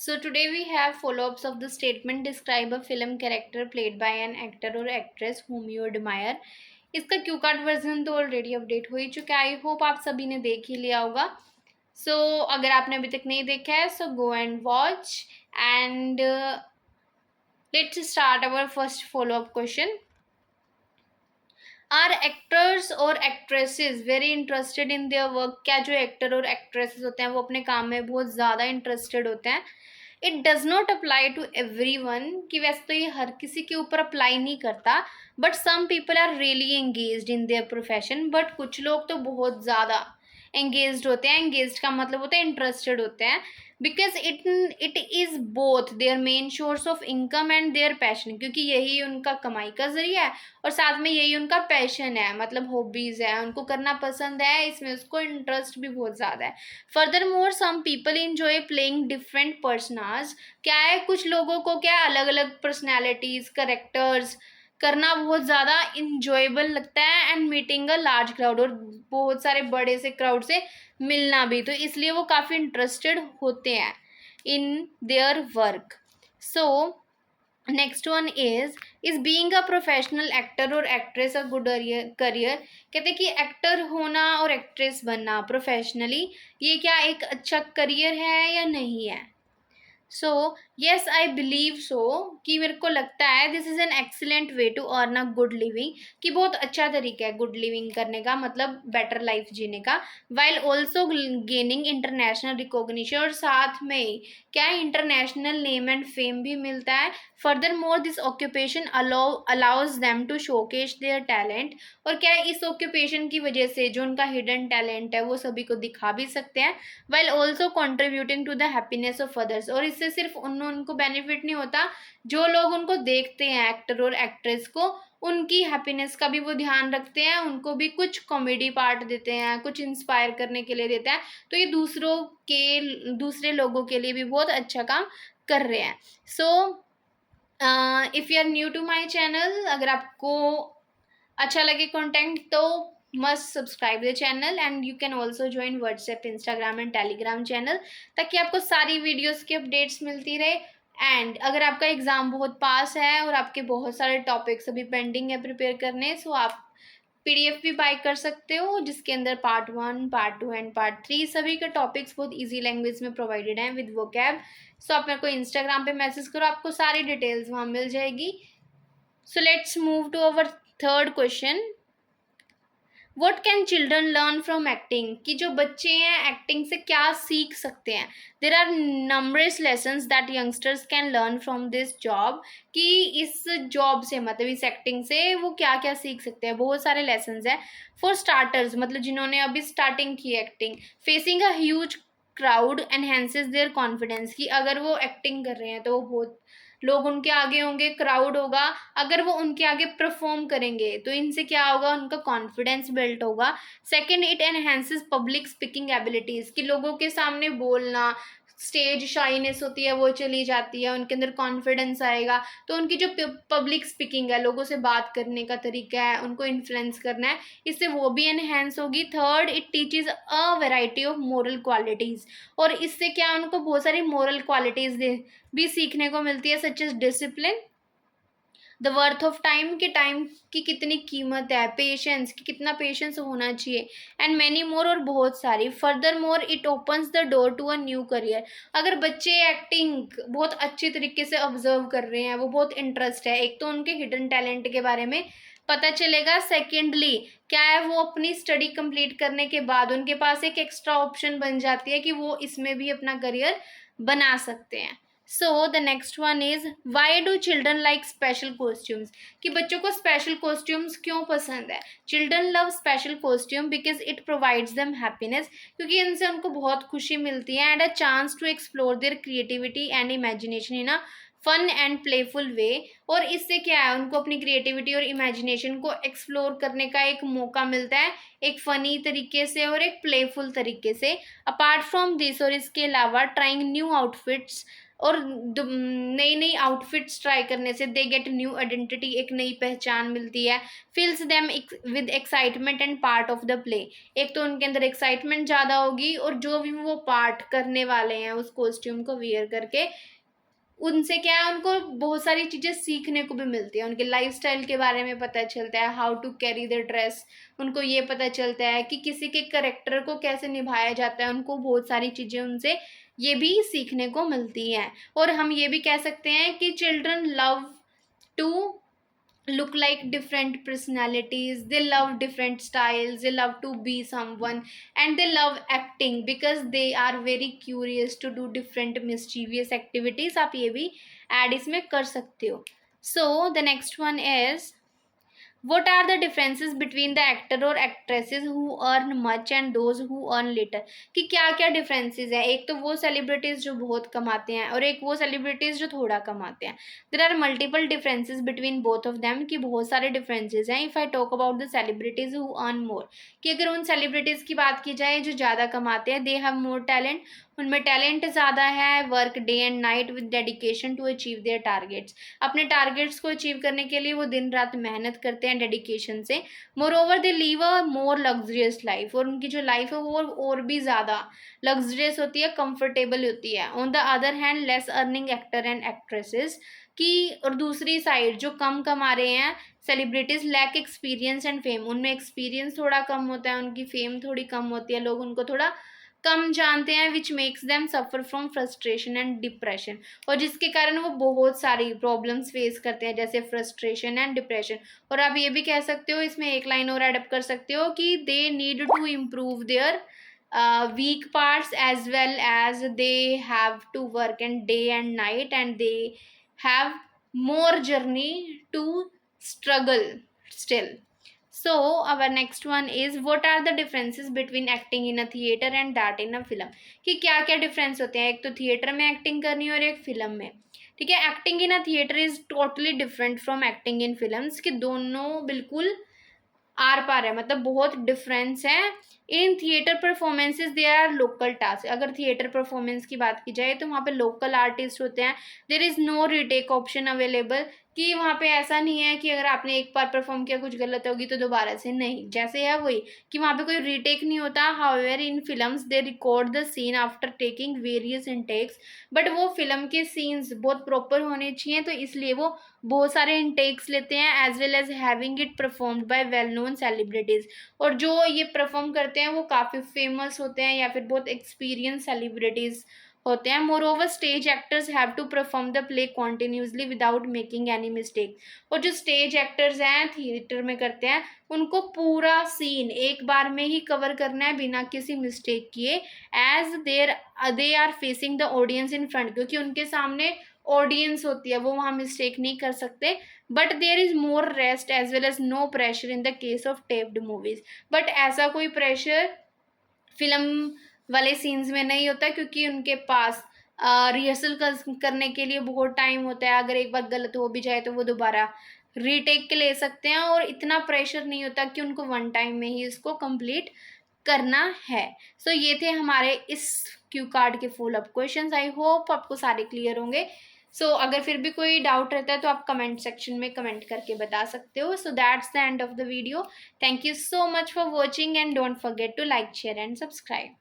So today we have follow-ups of the statement describe a film character played by an actor or actress whom you admire. इसका Q card version तो already update हो ही चुका है। I hope आप सभी ने देख ही लिया होगा। अगर आपने अभी तक नहीं देखा है so go and watch and let's start our first follow up question. Are actors और actresses very interested in their work? क्या जो एक्टर और एक्ट्रेसेस होते हैं वो अपने काम में बहुत ज़्यादा इंटरेस्टेड होते हैं? It does not apply to everyone, कि वैसे तो ये हर किसी के ऊपर अप्लाई नहीं करता, but some people are really engaged in their profession. But कुछ लोग तो बहुत ज़्यादा एंगेज्ड होते हैं। एंगेज्ड का मतलब होता है इंटरेस्टेड होते हैं, because it is both their main source of income and their passion, क्योंकि यही उनका कमाई का जरिया है और साथ में यही उनका पैशन है, मतलब हॉबीज़ है, उनको करना पसंद है, इसमें उसको इंटरेस्ट भी बहुत ज़्यादा है। Furthermore some people enjoy playing different personas. क्या है, कुछ लोगों को क्या अलग अलग पर्सनैलिटीज़ करेक्टर्स करना बहुत ज़्यादा इंजॉयबल लगता है and meeting a large crowd, और बहुत सारे बड़े से क्राउड से मिलना भी, तो इसलिए वो काफ़ी इंटरेस्टेड होते हैं इन their work. So next one is being a professional actor और एक्ट्रेस अ गुड करियर? कहते हैं कि एक्टर होना और एक्ट्रेस बनना प्रोफेशनली ये क्या एक अच्छा करियर है या नहीं है? So yes I believe so, कि मेरे को लगता है this is an excellent way to earn a good living, कि बहुत अच्छा तरीका है गुड लिविंग करने का, मतलब बेटर लाइफ जीने का, while also gaining international recognition, और साथ में क्या इंटरनेशनल नेम एंड फेम भी मिलता है। Furthermore this occupation allows them to showcase their talent, और क्या इस ऑक्यूपेशन की वजह से जो उनका हिडन टैलेंट है वो सभी को दिखा भी सकते हैं, while also contributing to the happiness of others. और इससे सिर्फ उनको बेनिफिट नहीं होता, जो लोग उनको देखते हैं एक्टर और एक्ट्रेस को, उनकी हैप्पीनेस का भी वो ध्यान रखते हैं, उनको भी कुछ कॉमेडी पार्ट देते हैं, कुछ इंस्पायर करने के लिए देते हैं, तो ये दूसरे लोगों के लिए भी बहुत अच्छा काम कर रहे हैं। So if you are new to my channel, अगर आपको अच्छा लगे कंटेंट तो must subscribe the channel and you can also join WhatsApp Instagram and Telegram channel, ताकि आपको सारी वीडियोस की अपडेट्स मिलती रहे। एंड अगर आपका एग्ज़ाम बहुत पास है और आपके बहुत सारे टॉपिक्स अभी पेंडिंग है प्रिपेयर करने, सो आप पीडीएफ भी बाय कर सकते हो, जिसके अंदर पार्ट 1, पार्ट 2 एंड पार्ट 3 सभी के टॉपिक्स बहुत ईजी लैंग्वेज में प्रोवाइडेड हैं विद वोकैब। सो आप मेरे को इंस्टाग्राम पे मैसेज करो, आपको सारी डिटेल्स वहाँ मिल जाएगी। So let's move to our third question. What can children learn from acting? कि जो बच्चे हैं एक्टिंग से क्या सीख सकते हैं? There are numbers lessons that youngsters can learn from this job, कि इस जॉब से मतलब इस एक्टिंग से वो क्या क्या सीख सकते हैं। बहुत सारे लेसन्स हैं। फॉर स्टार्टर्स, मतलब जिन्होंने अभी स्टार्टिंग की acting, facing a huge crowd enhances there confidence, कि अगर वो एक्टिंग कर रहे हैं तो वो बहुत लोग उनके आगे होंगे, क्राउड होगा, अगर वो उनके आगे परफॉर्म करेंगे तो इनसे क्या होगा, उनका कॉन्फिडेंस बिल्ड होगा। Second, it enhances public speaking abilities, कि लोगों के सामने बोलना, स्टेज शाइनेस होती है वो चली जाती है, उनके अंदर कॉन्फिडेंस आएगा, तो उनकी जो पब्लिक स्पीकिंग है, लोगों से बात करने का तरीका है, उनको इन्फ्लुएंस करना है, इससे वो भी एनहेंस होगी। Third, it teaches a variety of moral qualities, और इससे क्या उनको बहुत सारी मोरल क्वालिटीज़ भी सीखने को मिलती है, such as discipline, the worth of time, कि टाइम की कितनी कीमत है, पेशेंस कि कितना पेशेंस होना चाहिए, एंड मैनी मोर, और बहुत सारी। Furthermore it opens the door to a new career. अगर बच्चे एक्टिंग बहुत अच्छी तरीके से ऑब्जर्व कर रहे हैं, वो बहुत इंटरेस्ट है, एक तो उनके हिडन टैलेंट के बारे में पता चलेगा, सेकेंडली क्या है, वो अपनी स्टडी कंप्लीट करने के बाद उनके पास एक एक्स्ट्रा ऑप्शन बन जाती है कि वो इसमें भी अपना करियर बना सकते हैं। So the next one is why do children like special costumes? कि बच्चों को स्पेशल कॉस्ट्यूम्स क्यों पसंद है? Children love special costume because it provides them happiness, क्योंकि इनसे उनको बहुत खुशी मिलती है, and a chance to explore their creativity and imagination in a fun and playful way. और इससे क्या है, उनको अपनी क्रिएटिविटी और इमेजिनेशन को एक्सप्लोर करने का एक मौका मिलता है, एक फ़नी तरीके से और एक प्लेफुल तरीके से। अपार्ट फ्रॉम दिस, और इसके अलावा ट्राइंग न्यू आउटफिट्स और नई नई आउटफिट्स ट्राई करने से दे गेट न्यू आइडेंटिटी, एक नई पहचान मिलती है। Fills them with excitement and part of the play, एक तो उनके अंदर एक्साइटमेंट ज़्यादा होगी और जो भी वो पार्ट करने वाले हैं उस कॉस्ट्यूम को वियर करके, उनसे क्या है, उनको बहुत सारी चीज़ें सीखने को भी मिलती है, उनके लाइफस्टाइल के बारे में पता चलता है, how to carry the dress, उनको ये पता चलता है कि किसी के करेक्टर को कैसे निभाया जाता है, उनको बहुत सारी चीज़ें उनसे ये भी सीखने को मिलती हैं। और हम ये भी कह सकते हैं कि children love to look like different personalities, they love different styles, they love to be someone, and they love acting because they are very curious to do different mischievous activities। आप ये भी ऐड इसमें कर सकते हो। So the next one is, what are the differences between the actor और actresses who earn much and those who earn little, कि क्या क्या differences है। एक तो वो celebrities जो बहुत कमाते हैं और एक वो celebrities जो थोड़ा कमाते हैं। there are multiple differences between both of them, कि बहुत सारे differences हैं। if I talk about the celebrities who earn more, कि अगर उन celebrities की बात की जाए जो ज़्यादा कमाते हैं, they have more talent, उनमें टैलेंट ज़्यादा है, work day and night with dedication to achieve their targets, अपने टारगेट्स को अचीव करने के लिए वो दिन रात मेहनत करते हैं डेडिकेशन से। More over they leave a more luxurious life, और उनकी जो लाइफ है वो और भी ज़्यादा लग्जरियस होती है, कंफर्टेबल होती है। On the other hand less earning actor and actresses, की और दूसरी साइड जो कम कमा रहे हैं celebrities lack experience and fame, उनमें एक्सपीरियंस थोड़ा कम होता है, उनकी फेम थोड़ी कम होती है, लोग उनको थोड़ा कम जानते हैं, which makes them suffer from frustration and depression, और जिसके कारण वो बहुत सारी प्रॉब्लम्स फेस करते हैं जैसे फ्रस्ट्रेशन एंड डिप्रेशन। और आप ये भी कह सकते हो, इसमें एक लाइन और एडअप कर सकते हो कि they need to improve their weak parts as well as they have to work and day and night and they have more journey to struggle still। So our next one is, what are the differences between acting in a theater and that in a film, कि क्या क्या difference होते हैं, एक तो theatre में acting करनी और एक फिल्म में। ठीक है, acting in a theatre is totally different from acting in films, कि दोनों बिल्कुल आर पार है, मतलब बहुत डिफरेंस है। In theatre performances there are local task, अगर थिएटर परफॉर्मेंस की बात की जाए तो वहाँ पे लोकल आर्टिस्ट होते हैं। There is no retake option available, कि वहाँ पे ऐसा नहीं है कि अगर आपने एक बार परफॉर्म किया कुछ गलत होगी तो दोबारा से नहीं, जैसे है वही, कि वहाँ पे कोई रीटेक नहीं होता। However in films they record the scene after taking various intakes, but वो फिल्म के सीन्स बहुत प्रॉपर होने चाहिए, तो इसलिए वो बहुत सारे इनटेक्स लेते हैं, as well as having it performed by well known celebrities, और जो ये परफॉर्म करते हैं वो काफ़ी फेमस होते हैं या फिर बहुत एक्सपीरियंस सेलिब्रिटीज़ होते हैं। Moreover stage actors have to perform the play continuously without making any mistake, और जो स्टेज एक्टर्स हैं थिएटर में करते हैं उनको पूरा सीन एक बार में ही कवर करना है बिना किसी मिस्टेक किए, as they are facing the audience in front, क्योंकि उनके सामने ऑडियंस होती है, वो वहाँ मिस्टेक नहीं कर सकते। But there is more rest as well as no pressure in the case of taped movies, but ऐसा कोई प्रेशर फिल्म वाले सीन्स में नहीं होता, क्योंकि उनके पास रिहर्सल करने के लिए बहुत टाइम होता है, अगर एक बार गलत हो भी जाए तो वो दोबारा रीटेक के ले सकते हैं, और इतना प्रेशर नहीं होता कि उनको वन टाइम में ही इसको कंप्लीट करना है। सो ये थे हमारे इस क्यू कार्ड के full up questions, I hope आपको सारे क्लियर होंगे। सो अगर फिर भी कोई डाउट रहता है तो आप कमेंट सेक्शन में कमेंट करके बता सकते हो। So that's the end of the video, thank you so much for watching and don't forget to like share and subscribe.